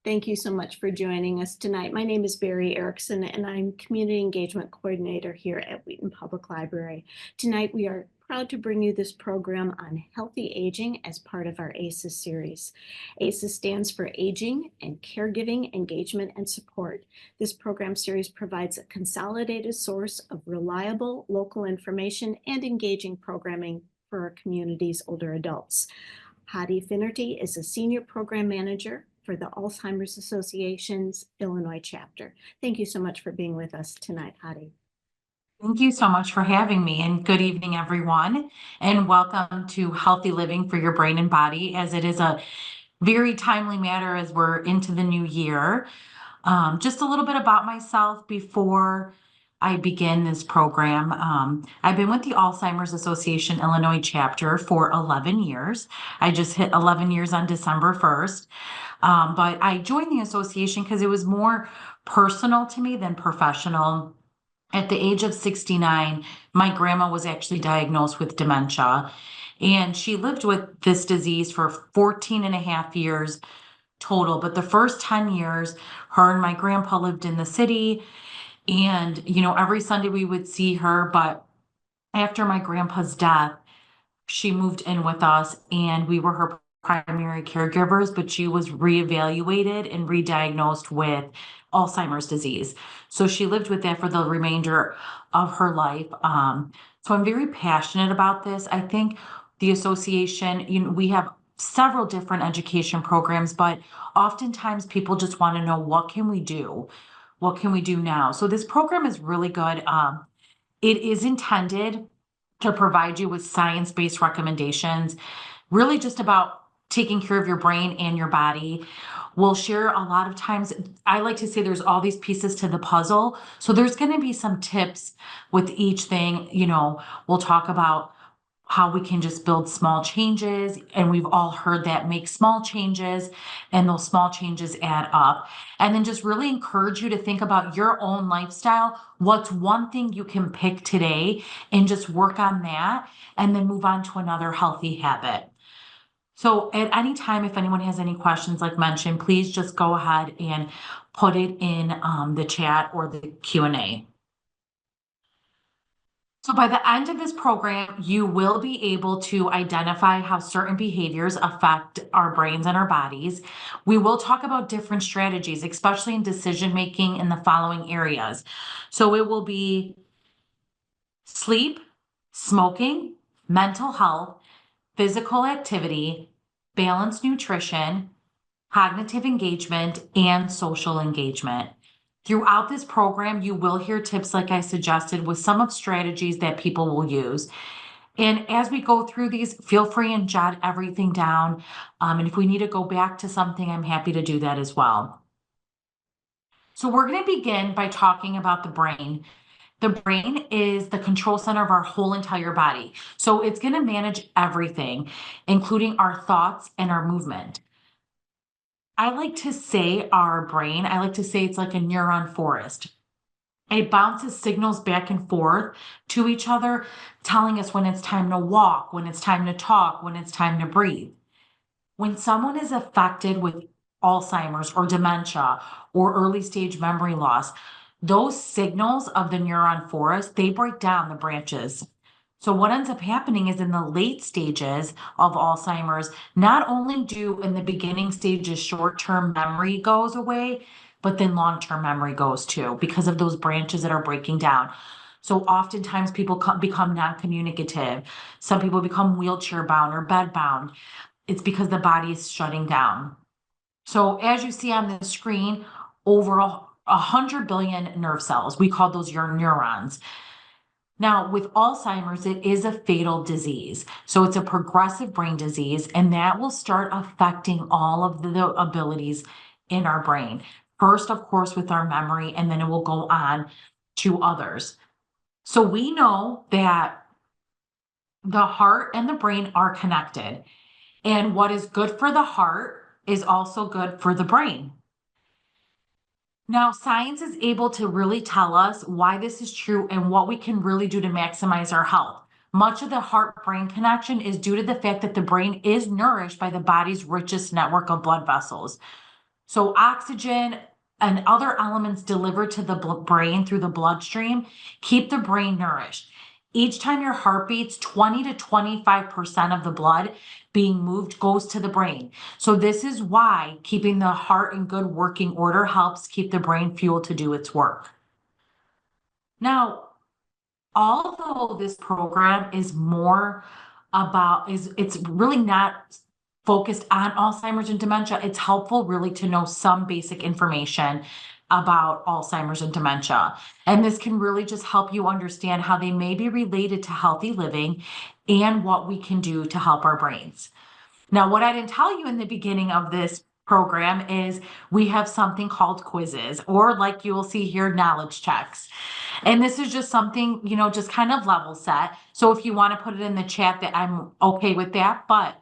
Thank you so much for joining us tonight. My name is Barry Erickson, and I'm Community Engagement Coordinator here at Wheaton Public Library. Tonight, we are proud to bring you this program on healthy aging as part of our ACES series. ACES stands for Aging and Caregiving Engagement and Support. This program series provides a consolidated source of reliable local information and engaging programming for our community's older adults. Hadi Finerty is a Senior Program Manager for the Alzheimer's Association's Illinois chapter. Thank you so much for being with us tonight, Hadi. Thank you so much for having me, and good evening, everyone, and welcome to Healthy Living for Your Brain and Body, as it is a very timely matter as we're into the new year. Just a little bit about myself before I begin this program. I've been with the Alzheimer's Association Illinois chapter for 11 years. I just hit 11 years on December 1st. But I joined the association because it was more personal to me than professional. At the age of 69, my grandma was actually diagnosed with dementia, and she lived with this disease for 14 and a half years total. But the first 10 years, her and my grandpa lived in the city, and, every Sunday we would see her. But after my grandpa's death, she moved in with us, and we were her primary caregivers, but she was reevaluated and re-diagnosed with Alzheimer's disease. So she lived with that for the remainder of her life. So I'm very passionate about this. I think the association, we have several different education programs, but oftentimes people just want to know, what can we do? What can we do now? So this program is really good. It is intended to provide you with science-based recommendations, really just about taking care of your brain and your body. We'll share a lot of times, I like to say there's all these pieces to the puzzle. So there's going to be some tips with each thing. We'll talk about how we can just build small changes. And we've all heard that, make small changes, and those small changes add up. And then just really encourage you to think about your own lifestyle. What's one thing you can pick today and just work on that, and then move on to another healthy habit. So at any time, if anyone has any questions, like mentioned, please just go ahead and put it in the chat or the Q&A. So by the end of this program, you will be able to identify how certain behaviors affect our brains and our bodies. We will talk about different strategies, especially in decision-making in the following areas. So it will be sleep, smoking, mental health, physical activity, balanced nutrition, cognitive engagement, and social engagement. Throughout this program, you will hear tips like I suggested with some of strategies that people will use. And as we go through these, feel free and jot everything down. And if we need to go back to something, I'm happy to do that as well. So we're going to begin by talking about the brain. The brain is the control center of our whole entire body. So it's going to manage everything, including our thoughts and our movement. I like to say it's like a neuron forest. It bounces signals back and forth to each other, telling us when it's time to walk, when it's time to talk, when it's time to breathe. When someone is affected with Alzheimer's or dementia or early stage memory loss, those signals of the neuron forest, they break down the branches. So what ends up happening is in the late stages of Alzheimer's, not only do in the beginning stages short-term memory goes away, but then long-term memory goes too, because of those branches that are breaking down. So oftentimes people become non-communicative. Some people become wheelchair bound or bed bound. It's because the body is shutting down. So as you see on the screen, overall 100 billion nerve cells, we call those your neurons. Now, with Alzheimer's, it is a fatal disease. So it's a progressive brain disease, and that will start affecting all of the abilities in our brain. First, of course, with our memory, and then it will go on to others. So we know that the heart and the brain are connected, and what is good for the heart is also good for the brain. Now, science is able to really tell us why this is true and what we can really do to maximize our health. Much of the heart-brain connection is due to the fact that the brain is nourished by the body's richest network of blood vessels. So oxygen and other elements delivered to the brain through the bloodstream keep the brain nourished. Each time your heart beats, 20 to 25% of the blood being moved goes to the brain. So this is why keeping the heart in good working order helps keep the brain fueled to do its work. Now, although this program is more about it's really not focused on Alzheimer's and dementia, it's helpful really to know some basic information about Alzheimer's and dementia. And this can really just help you understand how they may be related to healthy living and what we can do to help our brains. Now, what I didn't tell you in the beginning of this program is we have something called quizzes, or like you will see here, knowledge checks. And this is just something, just kind of level set. So if you want to put it in the chat that I'm okay with that, but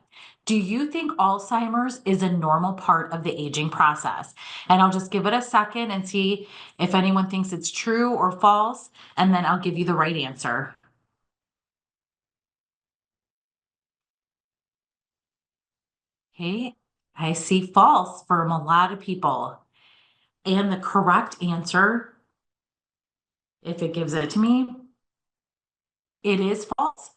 do you think Alzheimer's is a normal part of the aging process? And I'll just give it a second and see if anyone thinks it's true or false, and then I'll give you the right answer. Okay, I see false from a lot of people. And the correct answer, if it gives it to me, it is false.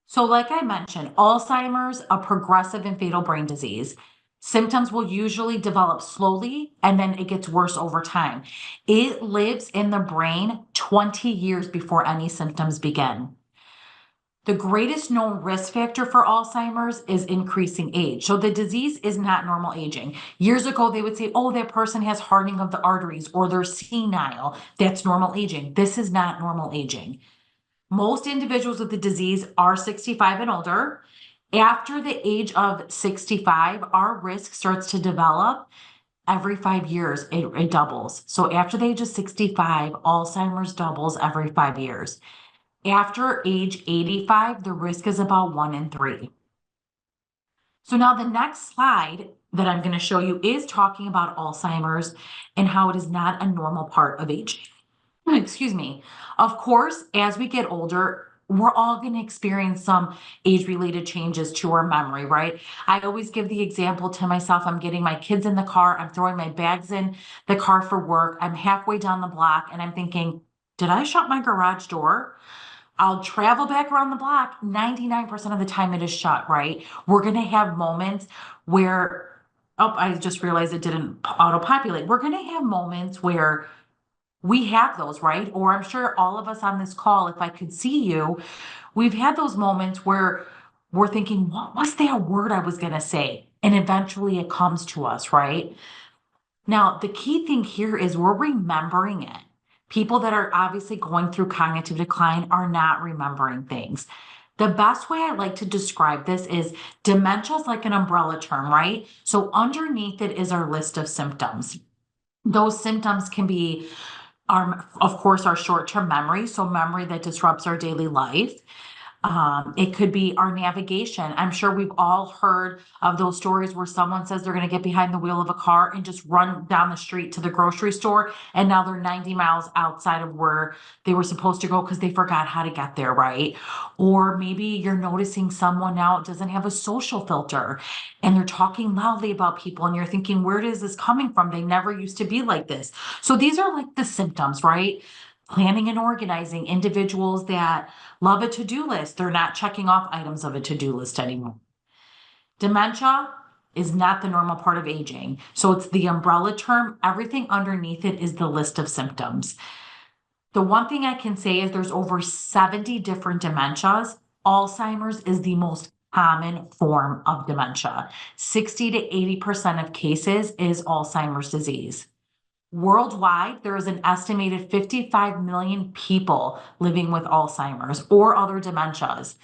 So, like I mentioned, Alzheimer's, a progressive and fatal brain disease. Symptoms will usually develop slowly and then it gets worse over time. It lives in the brain 20 years before any symptoms begin. The greatest known risk factor for Alzheimer's is increasing age. So the disease is not normal aging. Years ago, they would say, oh, that person has hardening of the arteries or they're senile. That's normal aging. This is not normal aging. Most individuals with the disease are 65 and older. After the age of 65, our risk starts to develop. Every 5 years, it doubles. So after the age of 65, Alzheimer's doubles every 5 years. After age 85, the risk is about 1 in 3. So now the next slide that I'm going to show you is talking about Alzheimer's and how it is not a normal part of aging. Excuse me. Of course, as we get older, we're all going to experience some age-related changes to our memory, right? I always give the example to myself. I'm getting my kids in the car. I'm throwing my bags in the car for work. I'm halfway down the block and I'm thinking, did I shut my garage door? I'll travel back around the block. 99% of the time it is shut, right? We're going to have moments where, oh, I just realized it didn't auto-populate. We're going to have moments where we have those, right? Or I'm sure all of us on this call, if I could see you, we've had those moments where we're thinking, what was that word I was going to say? And eventually it comes to us, right? Now, the key thing here is we're remembering it. People that are obviously going through cognitive decline are not remembering things. The best way I like to describe this is dementia is like an umbrella term, right? So underneath it is our list of symptoms. Those symptoms can be, of course, our short-term memory, so memory that disrupts our daily life. It could be our navigation. I'm sure we've all heard of those stories where someone says they're going to get behind the wheel of a car and just run down the street to the grocery store, and now they're 90 miles outside of where they were supposed to go because they forgot how to get there, right? Or maybe you're noticing someone now doesn't have a social filter and they're talking loudly about people, and you're thinking, where is this coming from? They never used to be like this. So these are like the symptoms, right? Planning and organizing, individuals that love a to-do list. They're not checking off items of a to-do list anymore. Dementia is not the normal part of aging. So it's the umbrella term. Everything underneath it is the list of symptoms. The one thing I can say is there's over 70 different dementias. Alzheimer's is the most common form of dementia. 60 to 80% of cases is Alzheimer's disease. Worldwide, there is an estimated 55 million people living with Alzheimer's or other dementias.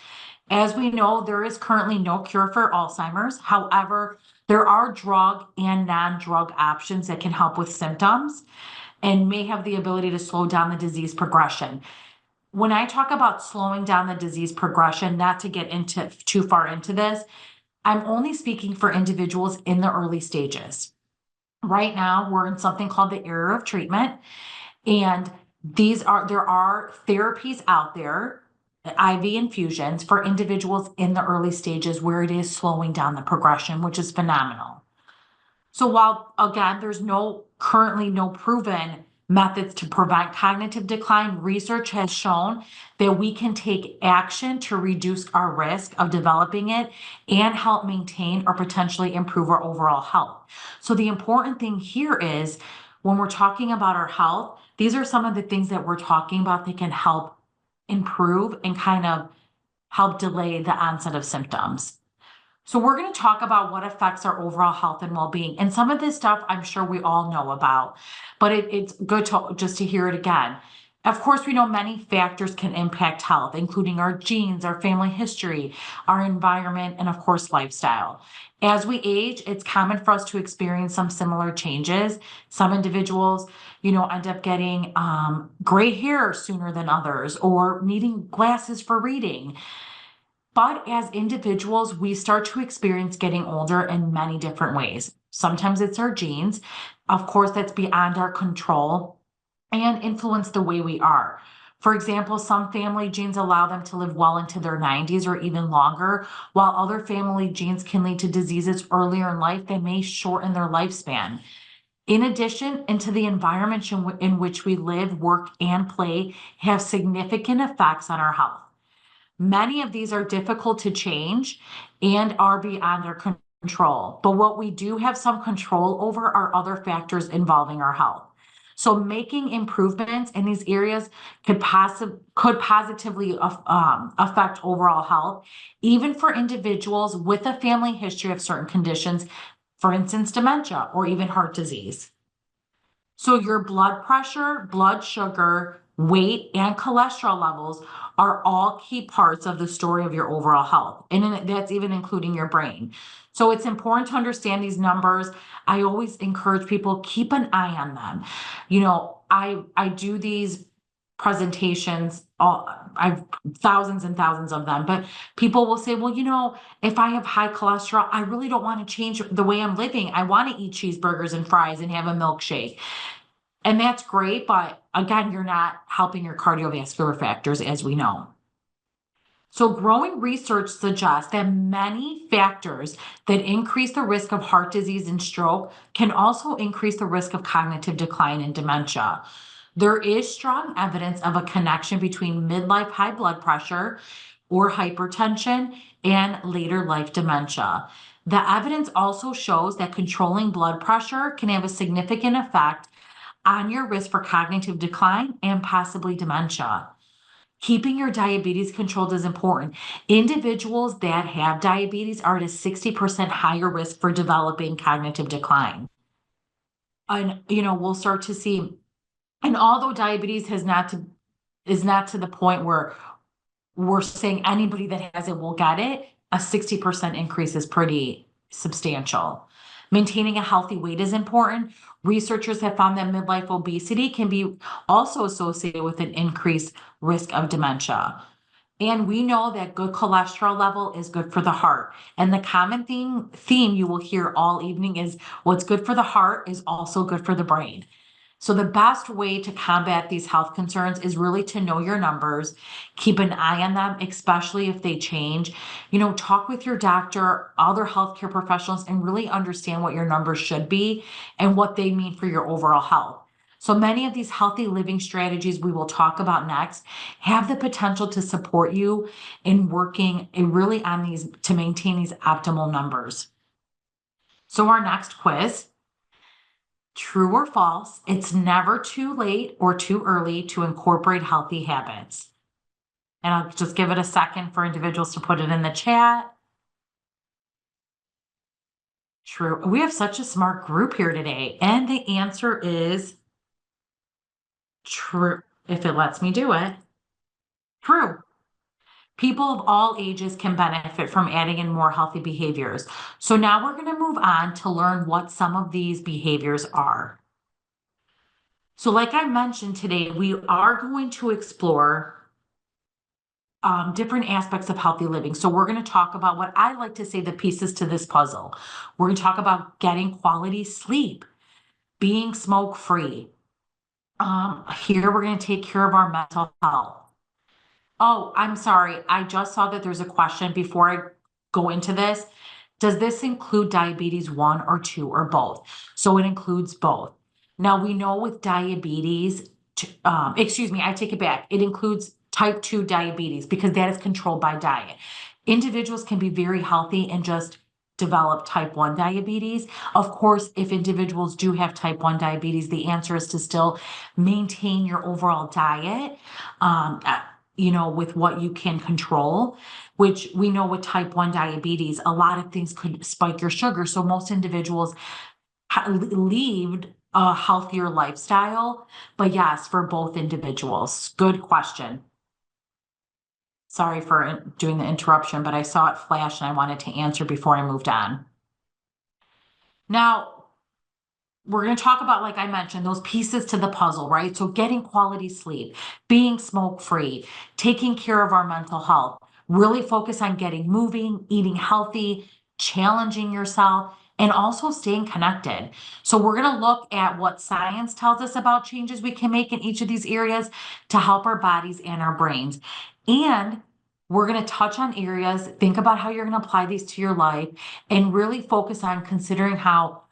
As we know, there is currently no cure for Alzheimer's. However, there are drug and non-drug options that can help with symptoms and may have the ability to slow down the disease progression. When I talk about slowing down the disease progression, not to get into too far into this, I'm only speaking for individuals in the early stages. Right now, we're in something called the era of treatment, and there are therapies out there, IV infusions for individuals in the early stages where it is slowing down the progression, which is phenomenal. So while again, there's currently no proven methods to prevent cognitive decline, research has shown that we can take action to reduce our risk of developing it and help maintain or potentially improve our overall health. So the important thing here is when we're talking about our health, these are some of the things that we're talking about that can help improve and kind of help delay the onset of symptoms. So we're going to talk about what affects our overall health and well-being. And some of this stuff I'm sure we all know about, but it's good to just to hear it again. Of course, we know many factors can impact health, including our genes, our family history, our environment, and of course, lifestyle. As we age, it's common for us to experience some similar changes. Some individuals, end up getting gray hair sooner than others or needing glasses for reading. But as individuals, we start to experience getting older in many different ways. Sometimes it's our genes. Of course, that's beyond our control and influence the way we are. For example, some family genes allow them to live well into their 90s or even longer, while other family genes can lead to diseases earlier in life that may shorten their lifespan. In addition, into the environment in which we live, work, and play have significant effects on our health. Many of these are difficult to change and are beyond our control. But what we do have some control over are other factors involving our health. So making improvements in these areas could positively affect overall health, even for individuals with a family history of certain conditions, for instance, dementia or even heart disease. So your blood pressure, blood sugar, weight, and cholesterol levels are all key parts of the story of your overall health. And that's even including your brain. So it's important to understand these numbers. I always encourage people, keep an eye on them. I do these presentations, I've thousands and thousands of them, but people will say, well, if I have high cholesterol, I really don't want to change the way I'm living. I want to eat cheeseburgers and fries and have a milkshake. And that's great, but again, you're not helping your cardiovascular factors, as we know. So growing research suggests that many factors that increase the risk of heart disease and stroke can also increase the risk of cognitive decline and dementia. There is strong evidence of a connection between midlife high blood pressure or hypertension and later life dementia. The evidence also shows that controlling blood pressure can have a significant effect on your risk for cognitive decline and possibly dementia. Keeping your diabetes controlled is important. Individuals that have diabetes are at a 60% higher risk for developing cognitive decline. And, we'll start to see, and although diabetes is not to the point where we're saying anybody that has it will get it, a 60% increase is pretty substantial. Maintaining a healthy weight is important. Researchers have found that midlife obesity can be also associated with an increased risk of dementia. And we know that good cholesterol level is good for the heart. And the common theme you will hear all evening is what's good for the heart is also good for the brain. So the best way to combat these health concerns is really to know your numbers, keep an eye on them, especially if they change. Talk with your doctor, other healthcare professionals, and really understand what your numbers should be and what they mean for your overall health. So many of these healthy living strategies we will talk about next have the potential to support you in working really on these to maintain these optimal numbers. So our next quiz. True or false, it's never too late or too early to incorporate healthy habits. And I'll just give it a second for individuals to put it in the chat. True. We have such a smart group here today. And the answer is true, if it lets me do it. True. People of all ages can benefit from adding in more healthy behaviors. So now we're going to move on to learn what some of these behaviors are. So like I mentioned today, we are going to explore different aspects of healthy living. So we're going to talk about what I like to say the pieces to this puzzle. We're going to talk about getting quality sleep, being smoke-free. Here we're going to take care of our mental health. Oh, I'm sorry. I just saw that there's a question before I go into this. Does this include diabetes 1 or 2 or both? So it includes both. Now we know with diabetes, excuse me, I take it back. It includes type 2 diabetes because that is controlled by diet. Individuals can be very healthy and just develop type 1 diabetes. Of course, if individuals do have type 1 diabetes, the answer is to still maintain your overall diet, with what you can control, which we know with type 1 diabetes, a lot of things could spike your sugar. So most individuals lead a healthier lifestyle. But yes, for both individuals. Good question. Sorry for doing the interruption, but I saw it flash and I wanted to answer before I moved on. Now, we're going to talk about, like I mentioned, those pieces to the puzzle, right? So getting quality sleep, being smoke-free, taking care of our mental health, really focus on getting moving, eating healthy, challenging yourself, and also staying connected. So we're going to look at what science tells us about changes we can make in each of these areas to help our bodies and our brains. And we're going to touch on areas, think about how you're going to apply these to your life, and really focus on considering how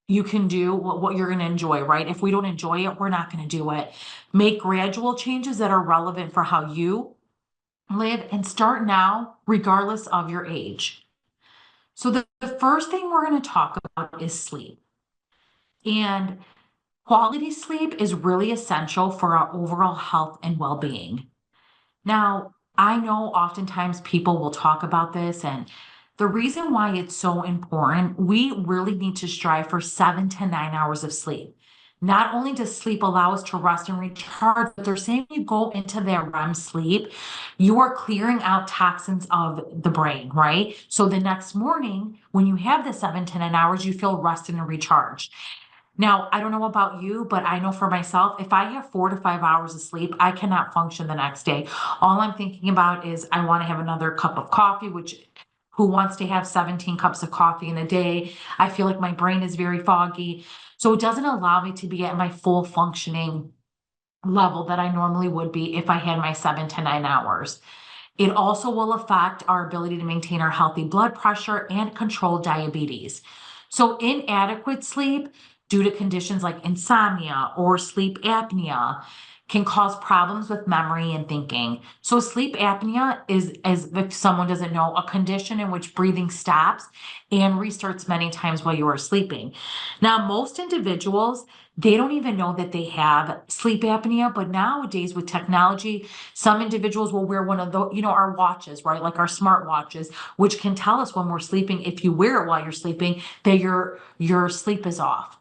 you can do what you're going to enjoy, right? If we don't enjoy it, we're not going to do it. Make gradual changes that are relevant for how you live and start now, regardless of your age. So the first thing we're going to talk about is sleep. And quality sleep is really essential for our overall health and well-being. Now, I know oftentimes people will talk about this, and the reason why it's so important, we really need to strive for 7 to 9 hours of sleep. Not only does sleep allow us to rest and recharge, but they're saying you go into that REM sleep, you are clearing out toxins of the brain, right? So the next morning, when you have the 7 to 9 hours, you feel rested and recharged. Now, I don't know about you, but I know for myself, if I have 4 to 5 hours of sleep, I cannot function the next day. All I'm thinking about is I want to have another cup of coffee, which who wants to have 17 cups of coffee in a day? I feel like my brain is very foggy. So it doesn't allow me to be at my full functioning level that I normally would be if I had my 7 to 9 hours. It also will affect our ability to maintain our healthy blood pressure and control diabetes. So inadequate sleep due to conditions like insomnia or sleep apnea can cause problems with memory and thinking. So sleep apnea is, as if someone doesn't know, a condition in which breathing stops and restarts many times while you are sleeping. Now, most individuals, they don't even know that they have sleep apnea, but nowadays with technology, some individuals will wear one of the, our watches, right? Like our smart watches, which can tell us when we're sleeping, if you wear it while you're sleeping, that your sleep is off.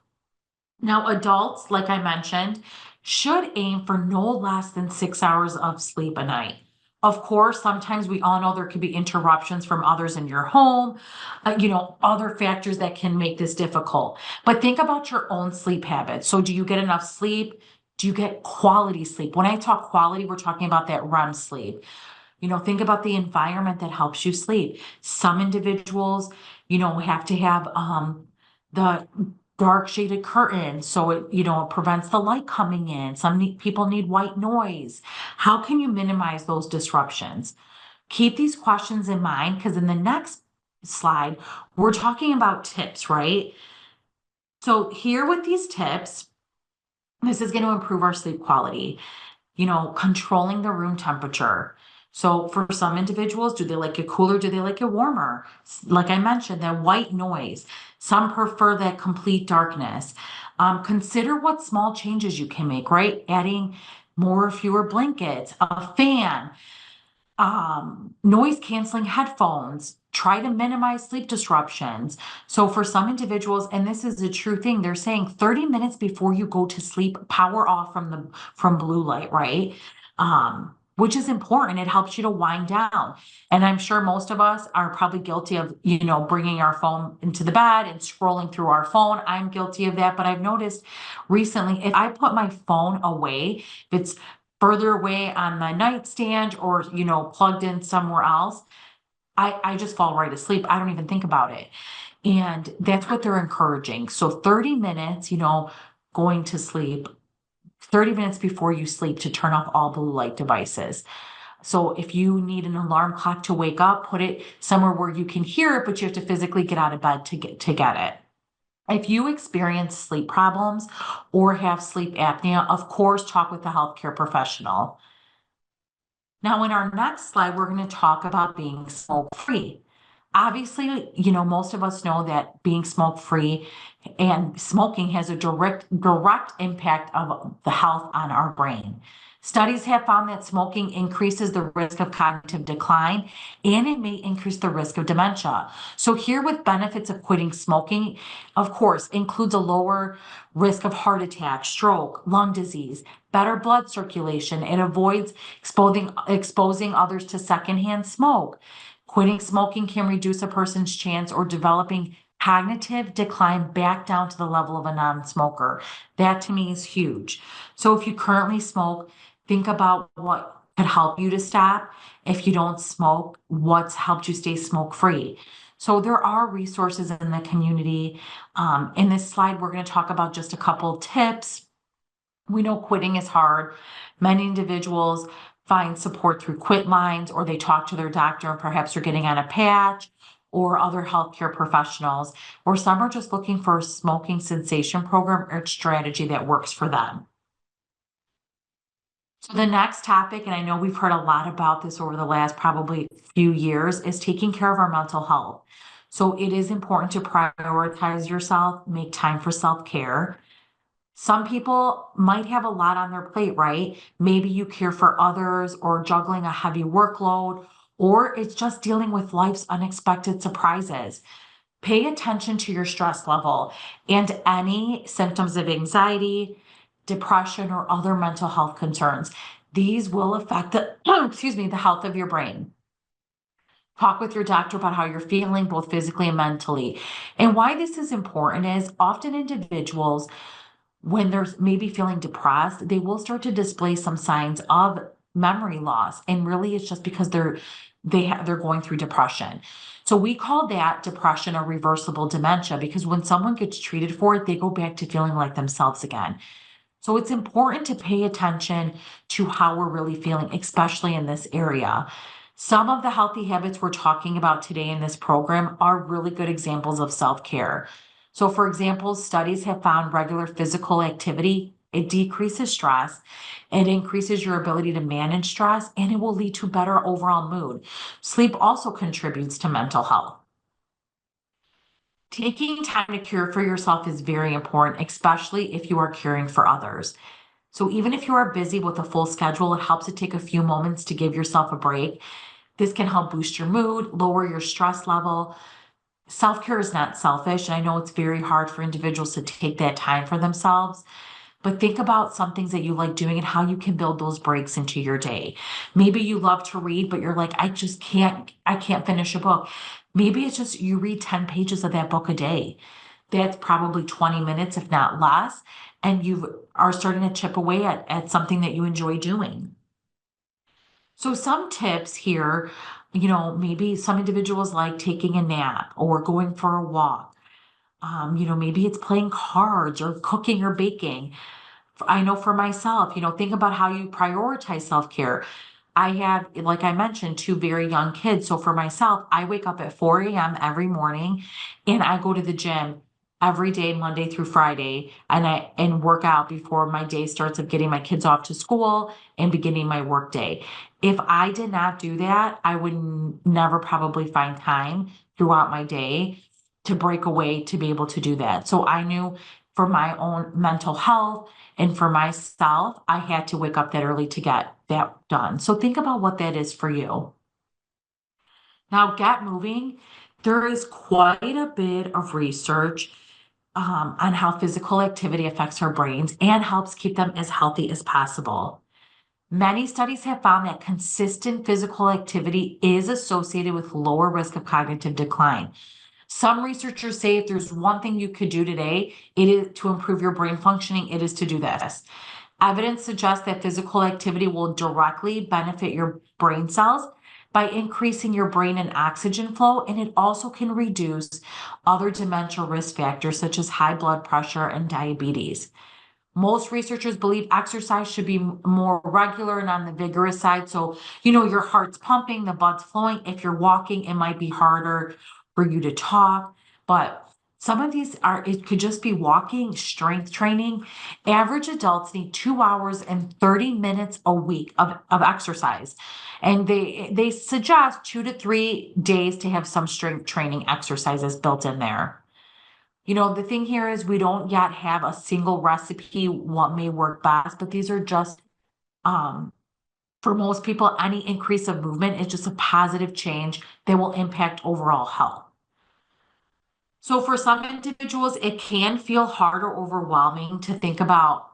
Now, adults, like I mentioned, should aim for no less than 6 hours of sleep a night. Of course, sometimes we all know there could be interruptions from others in your home, other factors that can make this difficult. But think about your own sleep habits. So do you get enough sleep? Do you get quality sleep? When I talk quality, we're talking about that REM sleep. Think about the environment that helps you sleep. Some individuals, have to have the dark shaded curtain so it prevents the light coming in. People need white noise. How can you minimize those disruptions? Keep these questions in mind because in the next slide, we're talking about tips, right? So here with these tips, this is going to improve our sleep quality. Controlling the room temperature. So for some individuals, do they like it cooler? Do they like it warmer? Like I mentioned, that white noise. Some prefer that complete darkness. Consider what small changes you can make, right? Adding more or fewer blankets, a fan, noise canceling headphones, try to minimize sleep disruptions. So for some individuals, and this is a true thing, they're saying 30 minutes before you go to sleep, power off from blue light, right? Which is important. It helps you to wind down. And I'm sure most of us are probably guilty of, bringing our phone into the bed and scrolling through our phone. I'm guilty of that, but I've noticed recently, if I put my phone away, if it's further away on the nightstand or, plugged in somewhere else, I just fall right asleep. I don't even think about it. And that's what they're encouraging. So 30 minutes, going to sleep, 30 minutes before you sleep to turn off all blue light devices. So if you need an alarm clock to wake up, put it somewhere where you can hear it, but you have to physically get out of bed to get it. If you experience sleep problems or have sleep apnea, of course, talk with a healthcare professional. Now, in our next slide, we're going to talk about being smoke-free. Obviously, most of us know that being smoke-free and smoking has a direct impact of the health on our brain. Studies have found that smoking increases the risk of cognitive decline and it may increase the risk of dementia. So here with benefits of quitting smoking, of course, includes a lower risk of heart attack, stroke, lung disease, better blood circulation. It avoids exposing others to secondhand smoke. Quitting smoking can reduce a person's chance or developing cognitive decline back down to the level of a non-smoker. That to me is huge. So if you currently smoke, think about what could help you to stop. If you don't smoke, what's helped you stay smoke-free? So there are resources in the community. In this slide, we're going to talk about just a couple tips. We know quitting is hard. Many individuals find support through quit lines, or they talk to their doctor and perhaps they're getting on a patch or other healthcare professionals, or some are just looking for a smoking cessation program or strategy that works for them. So the next topic, and I know we've heard a lot about this over the last probably few years, is taking care of our mental health. So it is important to prioritize yourself, make time for self-care. Some people might have a lot on their plate, right? Maybe you care for others or juggling a heavy workload, or it's just dealing with life's unexpected surprises. Pay attention to your stress level and any symptoms of anxiety, depression, or other mental health concerns. These will affect the, the health of your brain. Talk with your doctor about how you're feeling, both physically and mentally. And why this is important is often individuals, when they're maybe feeling depressed, they will start to display some signs of memory loss. And really it's just because they're going through depression. So we call that depression or reversible dementia because when someone gets treated for it, they go back to feeling like themselves again. So it's important to pay attention to how we're really feeling, especially in this area. Some of the healthy habits we're talking about today in this program are really good examples of self-care. So for example, studies have found regular physical activity, it decreases stress, it increases your ability to manage stress, and it will lead to better overall mood. Sleep also contributes to mental health. Taking time to care for yourself is very important, especially if you are caring for others. So even if you are busy with a full schedule, it helps to take a few moments to give yourself a break. This can help boost your mood, lower your stress level. Self-care is not selfish, and I know it's very hard for individuals to take that time for themselves, but think about some things that you like doing and how you can build those breaks into your day. Maybe you love to read, but you're like, I can't finish a book. Maybe it's just you read 10 pages of that book a day. That's probably 20 minutes, if not less, and you are starting to chip away at something that you enjoy doing. So some tips here, maybe some individuals like taking a nap or going for a walk. Maybe it's playing cards or cooking or baking. I know for myself, think about how you prioritize self-care. I have, like I mentioned, two very young kids. So for myself, I wake up at 4 a.m. every morning and I go to the gym every day, Monday through Friday, and work out before my day starts of getting my kids off to school and beginning my work day. If I did not do that, I would never probably find time throughout my day to break away to be able to do that. So I knew for my own mental health and for myself, I had to wake up that early to get that done. So think about what that is for you. Now, get moving. There is quite a bit of research on how physical activity affects our brains and helps keep them as healthy as possible. Many studies have found that consistent physical activity is associated with lower risk of cognitive decline. Some researchers say if there's one thing you could do today, it is to improve your brain functioning, it is to do this. Evidence suggests that physical activity will directly benefit your brain cells by increasing your brain and oxygen flow, and it also can reduce other dementia risk factors such as high blood pressure and diabetes. Most researchers believe exercise should be more regular and on the vigorous side. So, your heart's pumping, the blood's flowing. If you're walking, it might be harder for you to talk. But some of these it could just be walking, strength training. Average adults need 2 hours and 30 minutes a week of exercise. And they suggest 2 to 3 days to have some strength training exercises built in there. The thing here is we don't yet have a single recipe, what may work best, but these are just, um, for most people, any increase of movement is just a positive change that will impact overall health. So for some individuals, it can feel hard or overwhelming to think about,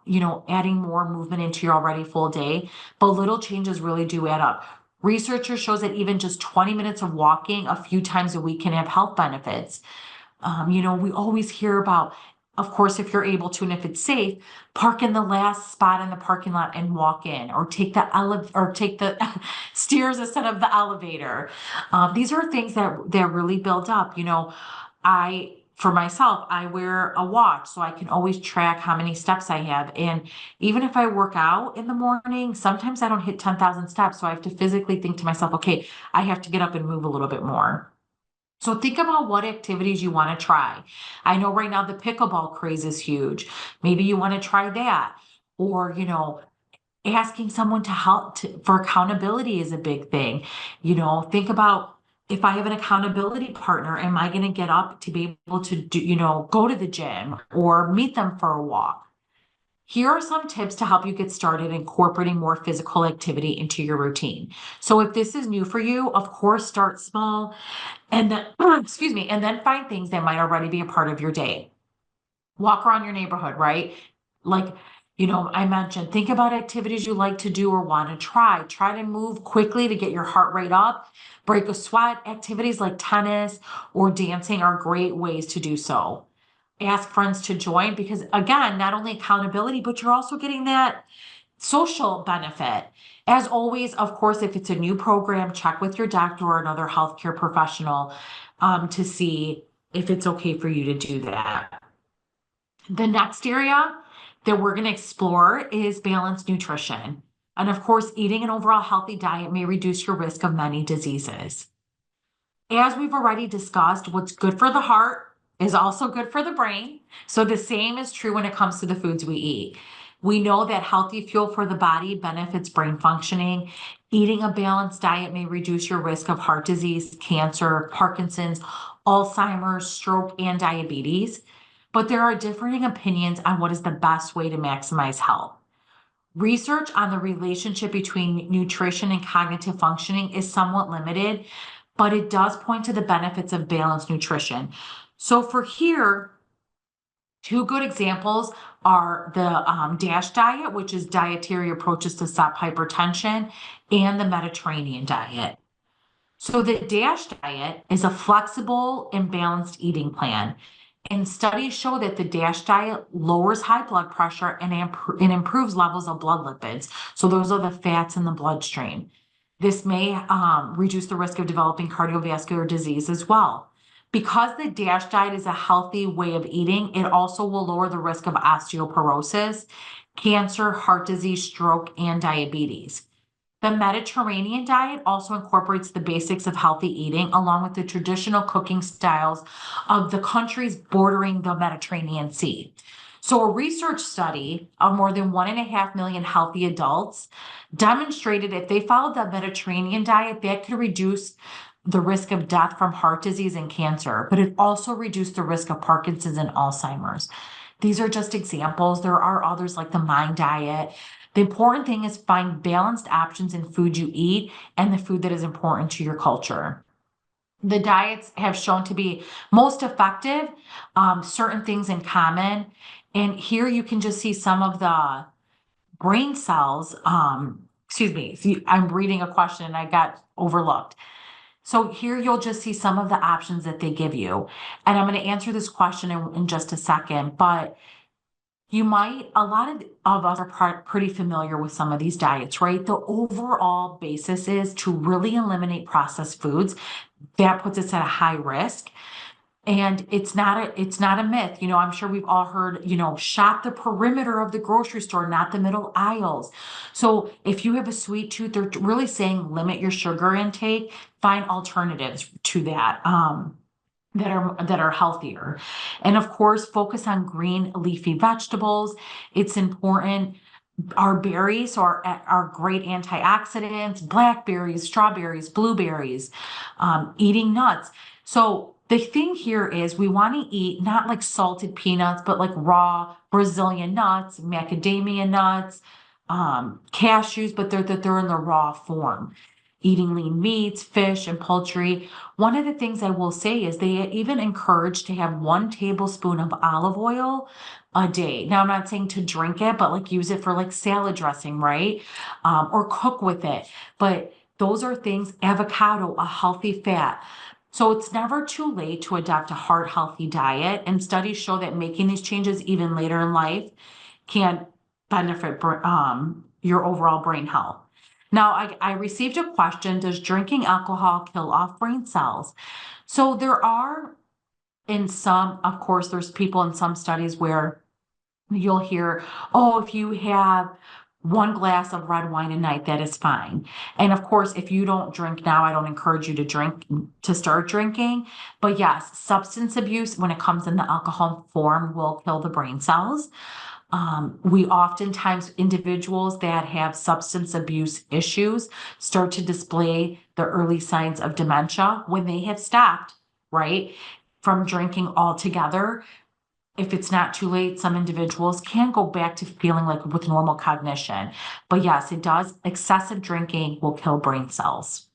adding more movement into your already full day, but little changes really do add up. Researchers shows that even just 20 minutes of walking a few times a week can have health benefits. We always hear about, of course, if you're able to and if it's safe, park in the last spot in the parking lot and walk in, or take the stairs instead of the elevator. These are things that really build up. For myself, I wear a watch so I can always track how many steps I have. And even if I work out in the morning, sometimes I don't hit 10,000 steps. So I have to physically think to myself, okay, I have to get up and move a little bit more. So think about what activities you want to try. I know right now the pickleball craze is huge. Maybe you want to try that. Or, asking someone to help for accountability is a big thing. Think about, if I have an accountability partner, am I going to get up to be able to do, go to the gym or meet them for a walk? Here are some tips to help you get started incorporating more physical activity into your routine. So if this is new for you, of course, start small and then, excuse me, and then find things that might already be a part of your day. Walk around your neighborhood, right? Like, I mentioned, think about activities you like to do or want to try. Try to move quickly to get your heart rate up. Break a sweat. Activities like tennis or dancing are great ways to do so. Ask friends to join because, again, not only accountability, but you're also getting that social benefit. As always, of course, if it's a new program, check with your doctor or another healthcare professional to see if it's okay for you to do that. The next area that we're going to explore is balanced nutrition. And of course, eating an overall healthy diet may reduce your risk of many diseases. As we've already discussed, what's good for the heart is also good for the brain. So the same is true when it comes to the foods we eat. We know that healthy fuel for the body benefits brain functioning. Eating a balanced diet may reduce your risk of heart disease, cancer, Parkinson's, Alzheimer's, stroke, and diabetes. But there are differing opinions on what is the best way to maximize health. Research on the relationship between nutrition and cognitive functioning is somewhat limited, but it does point to the benefits of balanced nutrition. So for here, two good examples are the DASH diet, which is dietary approaches to stop hypertension, and the Mediterranean diet. So the DASH diet is a flexible and balanced eating plan. And studies show that the DASH diet lowers high blood pressure and improves levels of blood lipids. So those are the fats in the bloodstream. This may reduce the risk of developing cardiovascular disease as well. Because the DASH diet is a healthy way of eating, it also will lower the risk of osteoporosis, cancer, heart disease, stroke, and diabetes. The Mediterranean diet also incorporates the basics of healthy eating along with the traditional cooking styles of the countries bordering the Mediterranean Sea. So a research study of more than 1.5 million healthy adults demonstrated if they followed the Mediterranean diet, that could reduce the risk of death from heart disease and cancer, but it also reduced the risk of Parkinson's and Alzheimer's. These are just examples. There are others like the Mind diet. The important thing is find balanced options in food you eat and the food that is important to your culture. The diets have shown to be most effective, certain things in common. And here you can just see some of the brain cells. Excuse me, see, I'm reading a question and I got overlooked. So here you'll just see some of the options that they give you. And I'm going to answer this question in just a second, but a lot of us are pretty familiar with some of these diets, right? The overall basis is to really eliminate processed foods. That puts us at a high risk. And it's not a myth. I'm sure we've all heard, shop the perimeter of the grocery store, not the middle aisles. So if you have a sweet tooth, they're really saying limit your sugar intake, find alternatives to that. That are healthier. And of course, focus on green leafy vegetables. It's important. Our berries are great antioxidants, blackberries, strawberries, blueberries, eating nuts. So the thing here is we want to eat not like salted peanuts, but like raw Brazilian nuts, macadamia nuts, cashews, but they're in the raw form. Eating lean meats, fish, and poultry. One of the things I will say is they even encourage to have 1 tablespoon of olive oil a day. Now, I'm not saying to drink it, but like use it for like salad dressing, right? Or cook with it. But those are things, avocado, a healthy fat. So it's never too late to adopt a heart healthy diet. And studies show that making these changes even later in life can benefit your overall brain health. Now, I received a question, does drinking alcohol kill off brain cells? So there are of course, there's people in some studies where you'll hear, oh, if you have 1 glass of red wine a night, that is fine. And of course, if you don't drink now, I don't encourage you to start drinking. But yes, substance abuse, when it comes in the alcohol form, will kill the brain cells. We oftentimes, individuals that have substance abuse issues start to display the early signs of dementia when they have stopped, right, from drinking altogether. If it's not too late, some individuals can go back to feeling like with normal cognition. But yes, it does. Excessive drinking will kill brain cells.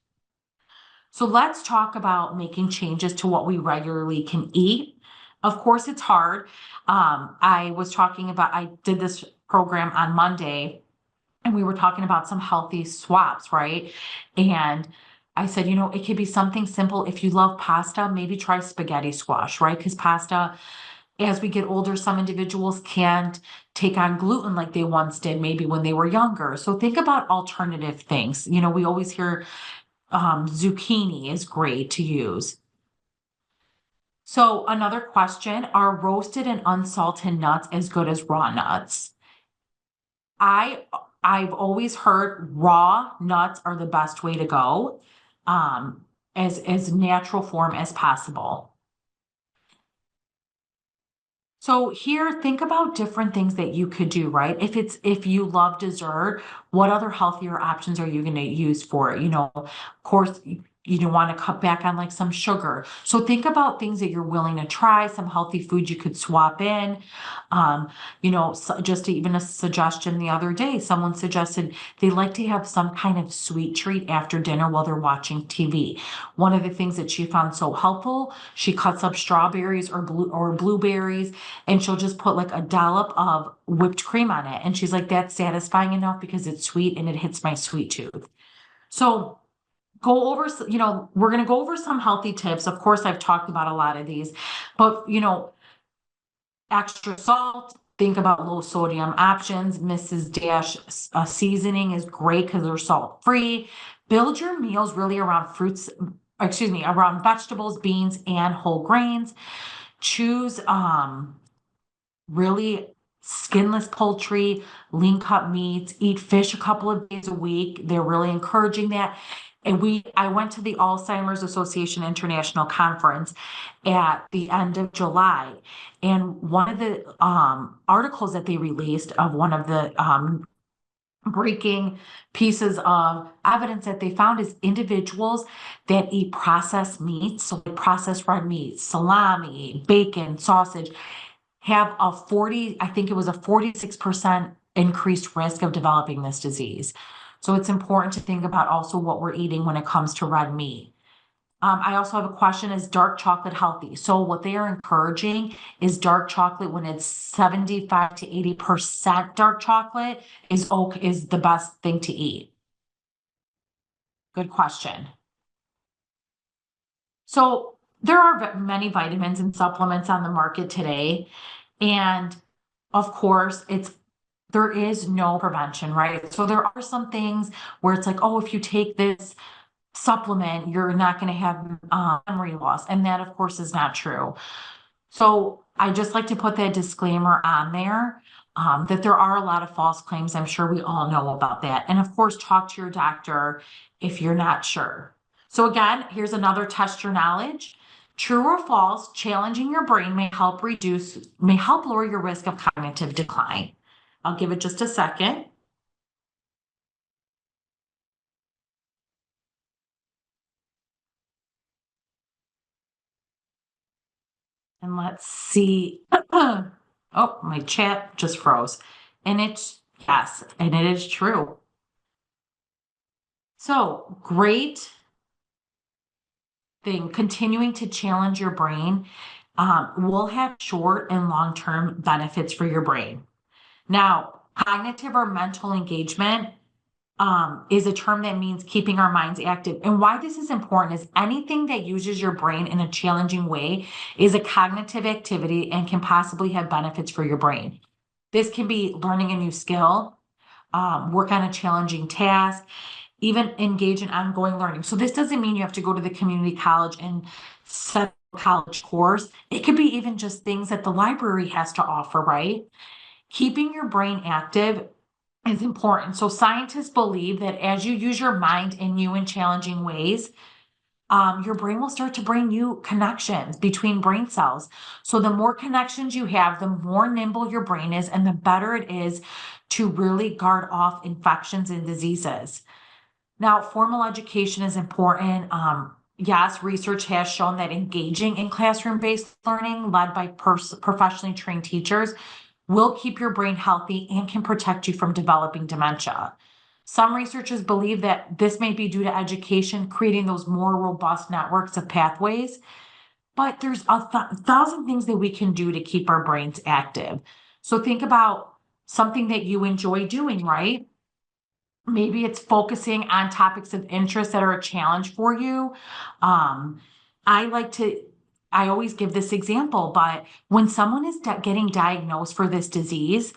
So let's talk about making changes to what we regularly can eat. Of course, it's hard. I did this program on Monday and we were talking about some healthy swaps, right? And I said, it could be something simple. If you love pasta, maybe try spaghetti squash, right? Because pasta, as we get older, some individuals can't take on gluten like they once did, maybe when they were younger. So think about alternative things. We always hear zucchini is great to use. So another question, are roasted and unsalted nuts as good as raw nuts? I I've always heard raw nuts are the best way to go, as natural form as possible. So here, think about different things that you could do, right? If you love dessert, what other healthier options are you going to use for it? Of course, you don't want to cut back on like some sugar. So think about things that you're willing to try, some healthy food you could swap in. Just even a suggestion the other day, someone suggested they like to have some kind of sweet treat after dinner while they're watching TV. One of the things that she found so helpful, she cuts up strawberries or blueberries and she'll just put like a dollop of whipped cream on it. And she's like, that's satisfying enough because it's sweet and it hits my sweet tooth. So we're going to go over some healthy tips. Of course, I've talked about a lot of these, but extra salt, think about low sodium options. Mrs. Dash seasoning is great because they're salt free. Build your meals really around around vegetables, beans, and whole grains. Choose really skinless poultry, lean cut meats, eat fish a couple of days a week. They're really encouraging that. And I went to the Alzheimer's Association International Conference at the end of July. And one of the articles that they released of one of the breaking pieces of evidence that they found is individuals that eat processed meats, so like processed red meat, salami, bacon, sausage, have I think it was a 46% increased risk of developing this disease. So it's important to think about also what we're eating when it comes to red meat. I also have a question, is dark chocolate healthy? So what they are encouraging is dark chocolate when it's 75 to 80% dark chocolate is the best thing to eat. Good question. So there are many vitamins and supplements on the market today. And of course, there is no prevention, right? So there are some things where it's like, oh, if you take this supplement, you're not going to have memory loss. And that, of course, is not true. So I just like to put that disclaimer on there, that there are a lot of false claims. I'm sure we all know about that. And of course, talk to your doctor if you're not sure. So again, here's another test your knowledge. True or false, challenging your brain may help lower your risk of cognitive decline. I'll give it just a second. And let's see. Oh, my chat just froze. And it's, yes, and it is true. So great thing, continuing to challenge your brain will have short and long-term benefits for your brain. Now, cognitive or mental engagement is a term that means keeping our minds active. And why this is important is anything that uses your brain in a challenging way is a cognitive activity and can possibly have benefits for your brain. This can be learning a new skill, work on a challenging task, even engage in ongoing learning. So this doesn't mean you have to go to the community college and set a college course. It could be even just things that the library has to offer, right? Keeping your brain active is important. So scientists believe that as you use your mind in new and challenging ways, your brain will start to bring you connections between brain cells. So the more connections you have, the more nimble your brain is, and the better it is to really guard off infections and diseases. Now, formal education is important. Yes, research has shown that engaging in classroom-based learning led by professionally trained teachers will keep your brain healthy and can protect you from developing dementia. Some researchers believe that this may be due to education creating those more robust networks of pathways, but there's a thousand things that we can do to keep our brains active. So think about something that you enjoy doing, right? Maybe it's focusing on topics of interest that are a challenge for you. Um, I like to, I always give this example, but when someone is getting diagnosed for this disease,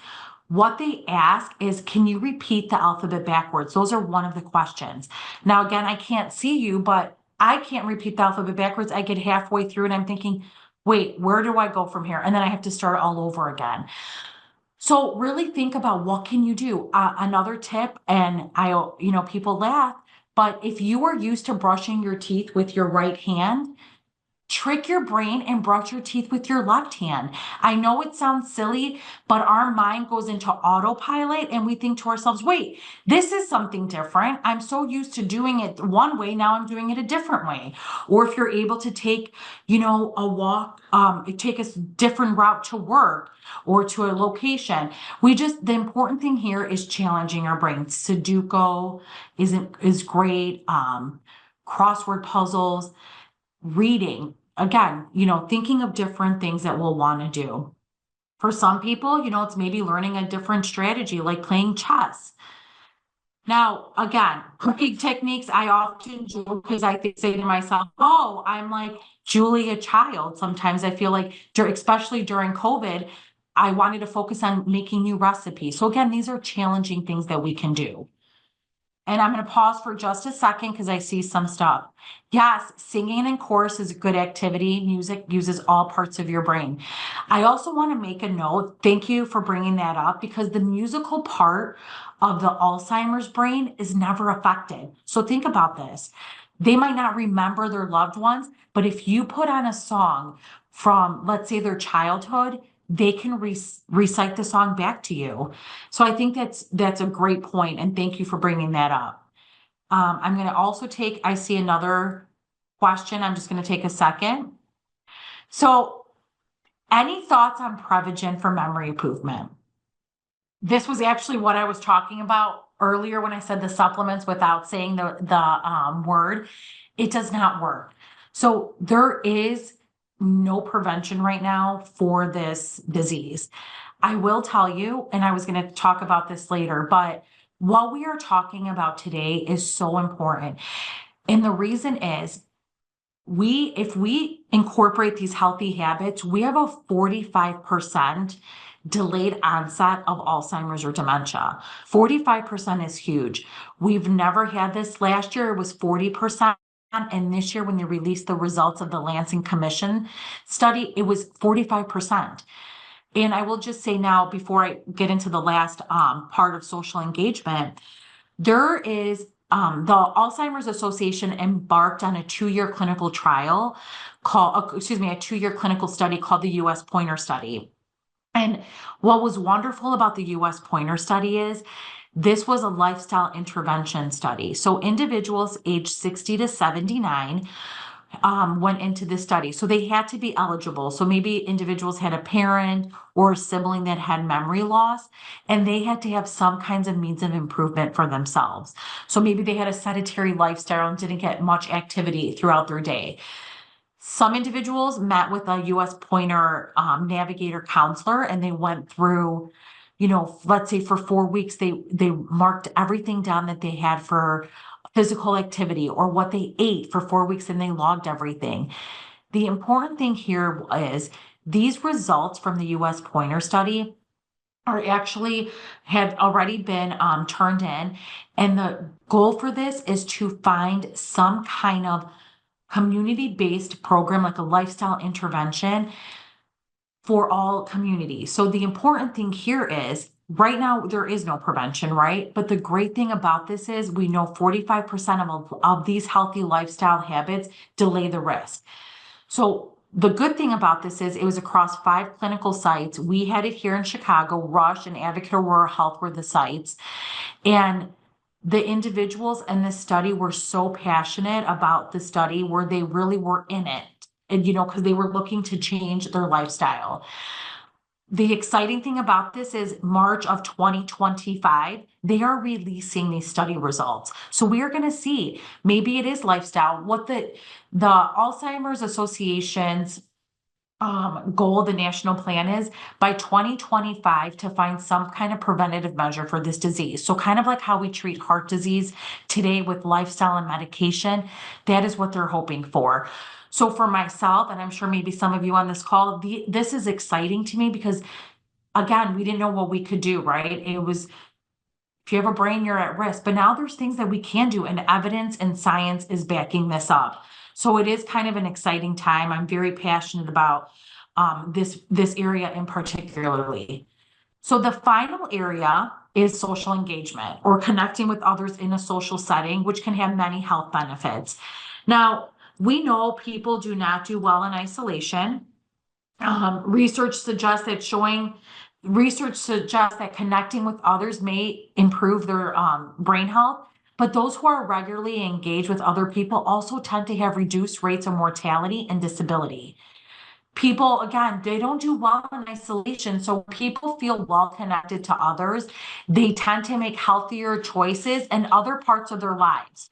what they ask is, can you repeat the alphabet backwards? Those are one of the questions. Now, again, I can't see you, but I can't repeat the alphabet backwards. I get halfway through and I'm thinking, wait, where do I go from here? And then I have to start all over again. So really think about what can you do. Another tip, and people laugh, but if you are used to brushing your teeth with your right hand, trick your brain and brush your teeth with your left hand. I know it sounds silly, but our mind goes into autopilot and we think to ourselves, wait, this is something different. I'm so used to doing it one way. Now I'm doing it a different way. Or if you're able to take, a walk, take a different route to work or to a location. The important thing here is challenging our brains. Sudoku is great. Crossword puzzles, reading. Again, thinking of different things that we'll want to do. For some people, it's maybe learning a different strategy, like playing chess. Now, again, cooking techniques, I often joke because say to myself, oh, I'm like Julia Child. Sometimes I feel like, especially during COVID, I wanted to focus on making new recipes. So again, these are challenging things that we can do. And I'm going to pause for just a second because I see some stuff. Yes, singing in chorus is a good activity. Music uses all parts of your brain. I also want to make a note. Thank you for bringing that up because the musical part of the Alzheimer's brain is never affected. So think about this. They might not remember their loved ones, but if you put on a song from, let's say, their childhood, they can recite the song back to you. So I think that's a great point, and thank you for bringing that up. I'm going to also I see another question. I'm just going to take a second. So any thoughts on Prevagen for memory improvement? This was actually what I was talking about earlier when I said the supplements without saying the word. It does not work. So there is no prevention right now for this disease. I will tell you, and I was going to talk about this later, but what we are talking about today is so important. And the reason is if we incorporate these healthy habits, we have a 45% delayed onset of Alzheimer's or dementia. 45% is huge. We've never had this. Last year it was 40%. And this year, when they released the results of the Lansing Commission study, it was 45%. And I will just say now, before I get into the last part of social engagement, there is the Alzheimer's Association embarked on a 2-year clinical trial called, a 2-year clinical study called the US Pointer Study. And what was wonderful about the US Pointer Study is this was a lifestyle intervention study. So individuals aged 60 to 79 went into this study. So they had to be eligible. So maybe individuals had a parent or a sibling that had memory loss, and they had to have some kinds of means of improvement for themselves. So maybe they had a sedentary lifestyle and didn't get much activity throughout their day. Some individuals met with a US Pointer navigator counselor, and they went through, let's say for 4 weeks, they marked everything down that they had for physical activity or what they ate for 4 weeks, and they logged everything. The important thing here is these results from the US Pointer Study are actually have already been turned in. And the goal for this is to find some kind of community-based program, like a lifestyle intervention for all communities. So the important thing here is right now there is no prevention, right? But the great thing about this is we know 45% of these healthy lifestyle habits delay the risk. So the good thing about this is it was across 5 clinical sites. We had it here in Chicago. Rush and Advocate Aurora Health were the sites. And the individuals in this study were so passionate about the study where they really were in it. And, because they were looking to change their lifestyle. The exciting thing about this is March of 2025, they are releasing these study results. So we are going to see, maybe it is lifestyle, what the Alzheimer's Association's goal, the national plan is by 2025 to find some kind of preventative measure for this disease. So kind of like how we treat heart disease today with lifestyle and medication, that is what they're hoping for. So for myself, and I'm sure maybe some of you on this call, this is exciting to me because, again, we didn't know what we could do, right? It was, if you have a brain, you're at risk. But now there's things that we can do, and evidence and science is backing this up. So it is kind of an exciting time. I'm very passionate about this area in particularly. So the final area is social engagement or connecting with others in a social setting, which can have many health benefits. Now, we know people do not do well in isolation. Research suggests that connecting with others may improve their brain health, but those who are regularly engaged with other people also tend to have reduced rates of mortality and disability. People, again, they don't do well in isolation. So people feel well connected to others. They tend to make healthier choices in other parts of their lives.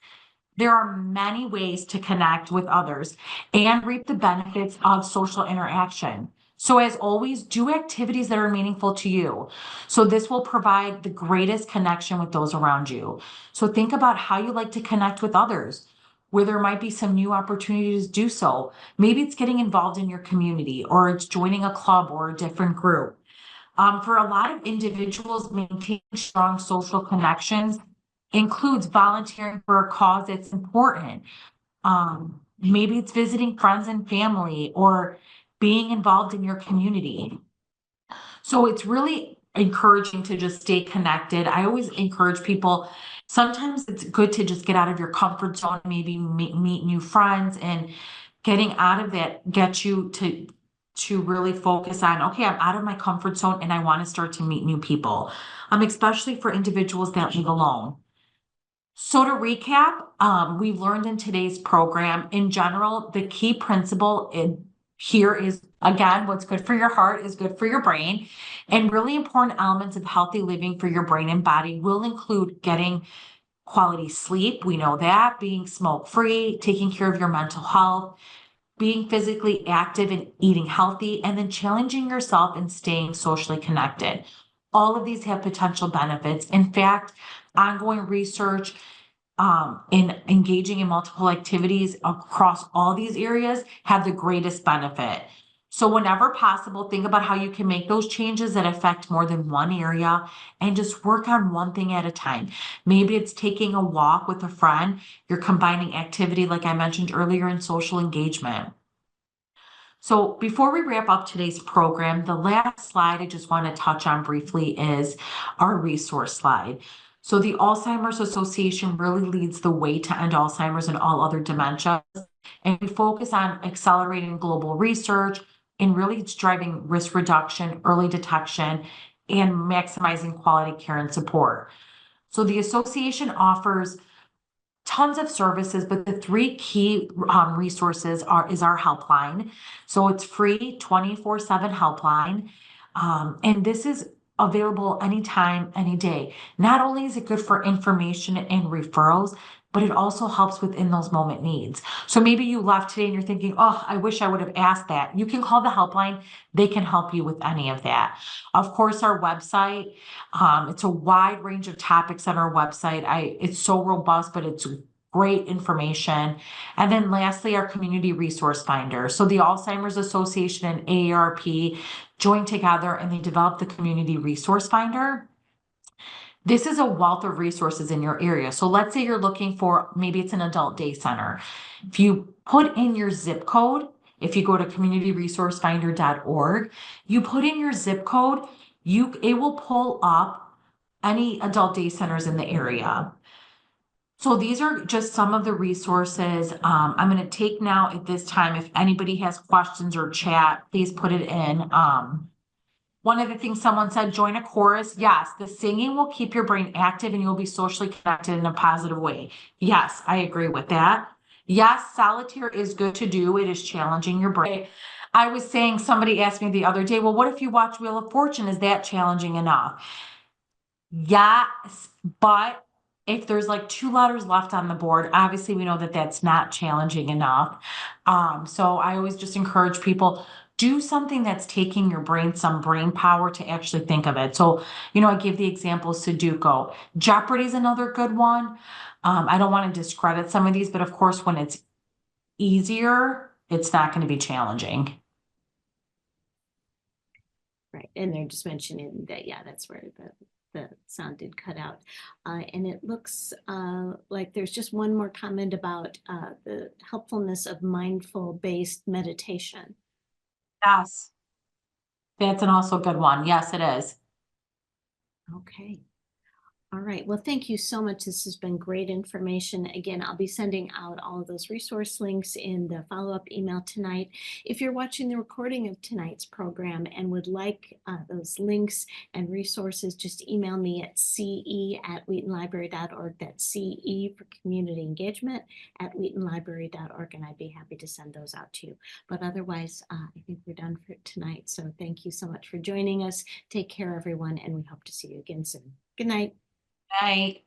There are many ways to connect with others and reap the benefits of social interaction. So as always, do activities that are meaningful to you. So this will provide the greatest connection with those around you. So think about how you like to connect with others, where there might be some new opportunities to do so. Maybe it's getting involved in your community, or it's joining a club or a different group. For a lot of individuals, maintaining strong social connections includes volunteering for a cause that's important. Maybe it's visiting friends and family or being involved in your community. So it's really encouraging to just stay connected. I always encourage people, sometimes it's good to just get out of your comfort zone, maybe meet new friends, and getting out of that gets you to really focus on, okay, I'm out of my comfort zone and I want to start to meet new people, especially for individuals that live alone. So to recap, we've learned in today's program, in general, the key principle here is, again, what's good for your heart is good for your brain. And really important elements of healthy living for your brain and body will include getting quality sleep. We know that, being smoke-free, taking care of your mental health, being physically active and eating healthy, and then challenging yourself and staying socially connected. All of these have potential benefits. In fact, ongoing research in engaging in multiple activities across all these areas have the greatest benefit. So whenever possible, think about how you can make those changes that affect more than one area and just work on one thing at a time. Maybe it's taking a walk with a friend. You're combining activity, like I mentioned earlier, and social engagement. So before we wrap up today's program, the last slide I just want to touch on briefly is our resource slide. So the Alzheimer's Association really leads the way to end Alzheimer's and all other dementias. And we focus on accelerating global research and really it's driving risk reduction, early detection, and maximizing quality care and support. So the association offers tons of services, but the three key resources is our helpline. So it's free 24/7 helpline. And this is available anytime, any day. Not only is it good for information and referrals, but it also helps within those moment needs. So maybe you left today and you're thinking, oh, I wish I would have asked that. You can call the helpline. They can help you with any of that. Of course, our website, it's a wide range of topics on our website. It's so robust, but it's great information. And then lastly, our community resource finder. So the Alzheimer's Association and AARP joined together and they developed the community resource finder. This is a wealth of resources in your area. So let's say you're looking for, maybe it's an adult day center. If you put in your zip code, if you go to communityresourcefinder.org, you put in your zip code, it will pull up any adult day centers in the area. So these are just some of the resources. I'm going to take now at this time, if anybody has questions or chat, please put it in. One of the things someone said, join a chorus. Yes, the singing will keep your brain active and you'll be socially connected in a positive way. Yes, I agree with that. Yes, solitaire is good to do. It is challenging your brain. I was saying, somebody asked me the other day, well, what if you watch Wheel of Fortune? Is that challenging enough? Yes, but if there's like 2 letters left on the board, obviously we know that that's not challenging enough. So I always just encourage people, do something that's taking your brain some brain power to actually think of it. So, I give the example Sudoku. Jeopardy is another good one. I don't want to discredit some of these, but of course, when it's easier, it's not going to be challenging. Right, and they're just mentioning that, yeah, that's where the sound did cut out. And it looks like there's just one more comment about the helpfulness of mindful-based meditation. Yes. That's an also good one. Yes, it is. Okay. All right. Well, thank you so much. This has been great information. Again, I'll be sending out all of those resource links in the follow-up email tonight. If you're watching the recording of tonight's program and would like those links and resources, just email me at ce@wheatonlibrary.org. That's CE for community engagement at wheatonlibrary.org, and I'd be happy to send those out to you. But otherwise, I think we're done for tonight. So thank you so much for joining us. Take care, everyone, and we hope to see you again soon. Good night. Bye.